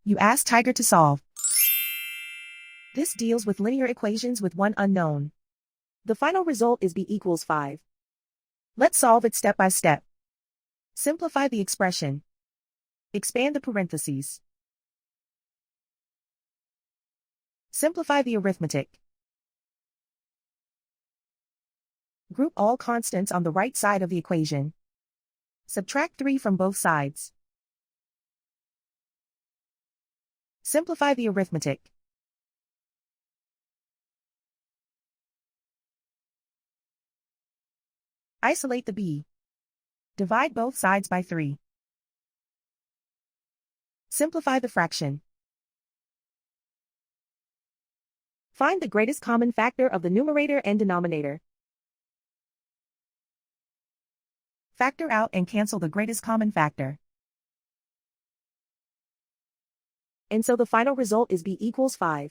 You ask Tiger to solve. This deals with linear equations with one unknown. The final result is b equals 5. Let's solve it step by step. Simplify the expression. Expand the parentheses. Simplify the arithmetic. Group all constants on the right side of the equation. Subtract 3 from both sides. Simplify the arithmetic. Isolate the b. Divide both sides by 3. Simplify the fraction. Find the greatest common factor of the numerator and denominator. Factor out and cancel the greatest common factor. And so the final result is b equals 5.